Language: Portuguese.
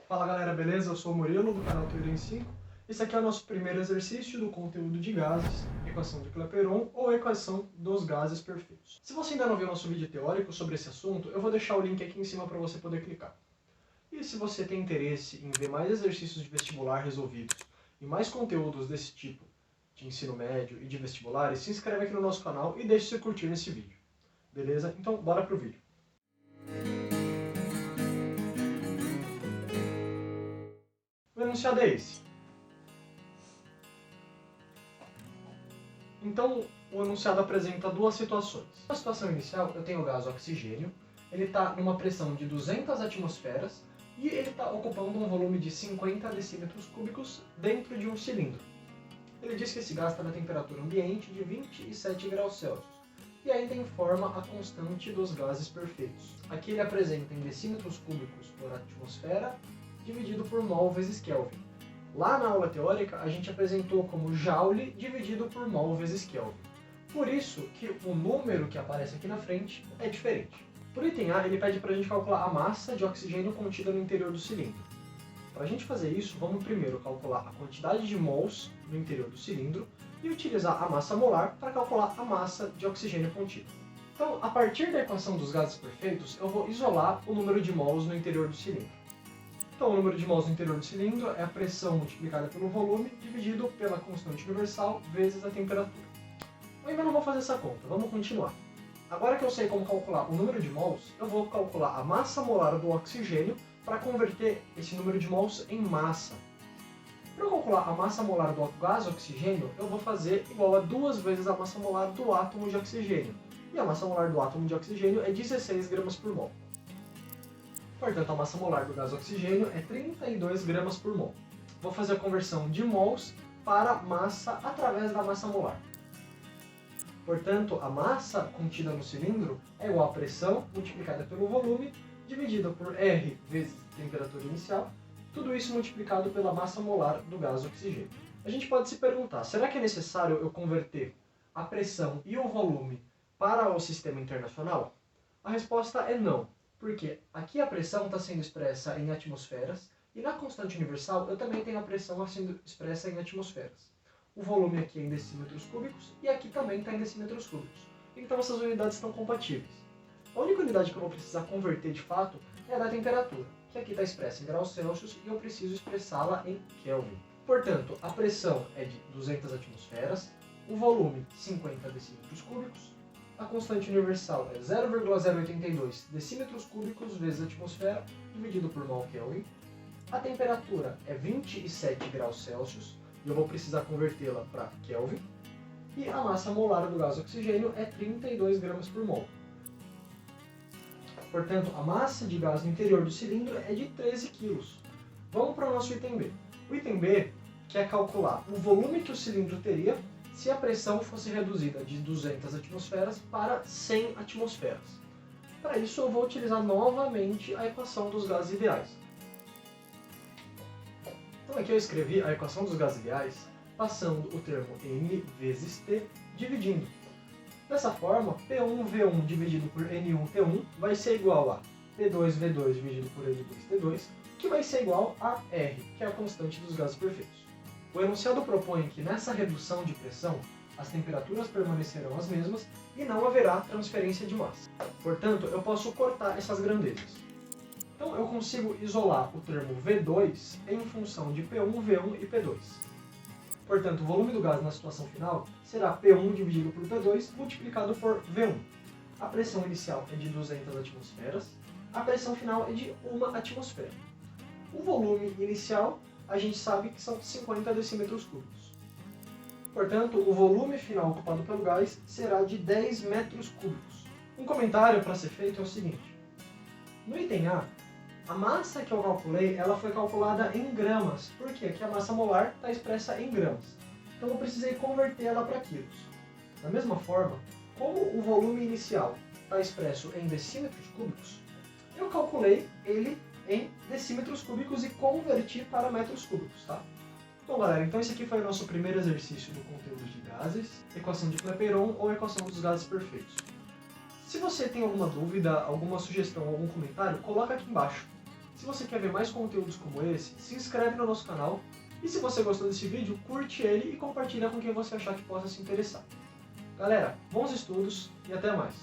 Fala galera, beleza? Eu sou o Murilo, do canal Teoria em 5. Esse aqui é o nosso primeiro exercício do conteúdo de gases, equação de Clapeyron ou equação dos gases perfeitos. Se você ainda não viu nosso vídeo teórico sobre esse assunto, eu vou deixar o link aqui em cima para você poder clicar. E se você tem interesse em ver mais exercícios de vestibular resolvidos e mais conteúdos desse tipo, de ensino médio e de vestibulares, se inscreve aqui no nosso canal e deixe seu curtir nesse vídeo. Beleza? Então bora pro vídeo. O enunciado é esse. Então, o enunciado apresenta duas situações. Na situação inicial, eu tenho o gás oxigênio, ele está numa pressão de 200 atmosferas e ele está ocupando um volume de 50 decímetros cúbicos dentro de um cilindro. Ele diz que esse gás está na temperatura ambiente de 27 graus Celsius e ainda informa a constante dos gases perfeitos. Aqui ele apresenta em decímetros cúbicos por atmosfera dividido por mol vezes Kelvin. Lá na aula teórica, a gente apresentou como Joule dividido por mol vezes Kelvin. Por isso que o número que aparece aqui na frente é diferente. Por item A, ele pede para a gente calcular a massa de oxigênio contida no interior do cilindro. Para a gente fazer isso, vamos primeiro calcular a quantidade de mols no interior do cilindro e utilizar a massa molar para calcular a massa de oxigênio contida. Então, a partir da equação dos gases perfeitos, eu vou isolar o número de mols no interior do cilindro. Então, o número de mols no interior do cilindro é a pressão multiplicada pelo volume dividido pela constante universal vezes a temperatura. Eu ainda não vou fazer essa conta, vamos continuar. Agora que eu sei como calcular o número de mols, eu vou calcular a massa molar do oxigênio para converter esse número de mols em massa. Para eu calcular a massa molar do gás oxigênio, eu vou fazer igual a 2 vezes a massa molar do átomo de oxigênio. E a massa molar do átomo de oxigênio é 16 gramas por mol. Portanto, a massa molar do gás oxigênio é 32 gramas por mol. Vou fazer a conversão de mols para massa através da massa molar. Portanto, a massa contida no cilindro é igual à pressão multiplicada pelo volume dividido por R vezes temperatura inicial, tudo isso multiplicado pela massa molar do gás oxigênio. A gente pode se perguntar, será que é necessário eu converter a pressão e o volume para o sistema internacional? A resposta é não. Porque aqui a pressão está sendo expressa em atmosferas e na constante universal eu também tenho a pressão sendo expressa em atmosferas. O volume aqui é em decímetros cúbicos e aqui também está em decímetros cúbicos. Então essas unidades estão compatíveis. A única unidade que eu vou precisar converter de fato é a da temperatura, que aqui está expressa em graus Celsius e eu preciso expressá-la em Kelvin. Portanto, a pressão é de 200 atmosferas, o volume 50 decímetros cúbicos, a constante universal é 0,082 decímetros cúbicos vezes a atmosfera, dividido por mol Kelvin. A temperatura é 27 graus Celsius, e eu vou precisar convertê-la para Kelvin. E a massa molar do gás oxigênio é 32 gramas por mol. Portanto, a massa de gás no interior do cilindro é de 13 kg. Vamos para o nosso item B. O item B quer calcular o volume que o cilindro teria se a pressão fosse reduzida de 200 atmosferas para 100 atmosferas. Para isso, eu vou utilizar novamente a equação dos gases ideais. Então aqui eu escrevi a equação dos gases ideais passando o termo N vezes T dividindo. Dessa forma, P1V1 dividido por N1T1 vai ser igual a P2V2 dividido por N2T2, que vai ser igual a R, que é a constante dos gases perfeitos. O enunciado propõe que nessa redução de pressão, as temperaturas permanecerão as mesmas e não haverá transferência de massa. Portanto, eu posso cortar essas grandezas. Então, eu consigo isolar o termo V2 em função de P1, V1 e P2. Portanto, o volume do gás na situação final será P1 dividido por P2 multiplicado por V1. A pressão inicial é de 200 atmosferas, a pressão final é de 1 atmosfera. O volume inicial a gente sabe que são 50 decímetros cúbicos. Portanto, o volume final ocupado pelo gás será de 10 metros cúbicos. Um comentário para ser feito é o seguinte. No item A massa que eu calculei ela foi calculada em gramas, porque aqui a massa molar está expressa em gramas. Então eu precisei converter ela para quilos. Da mesma forma, como o volume inicial está expresso em decímetros cúbicos, eu calculei ele em decímetros cúbicos e converti para metros cúbicos, tá? Bom, galera, então esse aqui foi o nosso primeiro exercício do conteúdo de gases, equação de Clapeyron ou equação dos gases perfeitos. Se você tem alguma dúvida, alguma sugestão, algum comentário, coloca aqui embaixo. Se Se você quer ver mais conteúdos como esse, se inscreve no nosso canal e se você gostou desse vídeo, curte ele e compartilha com quem você achar que possa se interessar. Galera, bons estudos e até mais!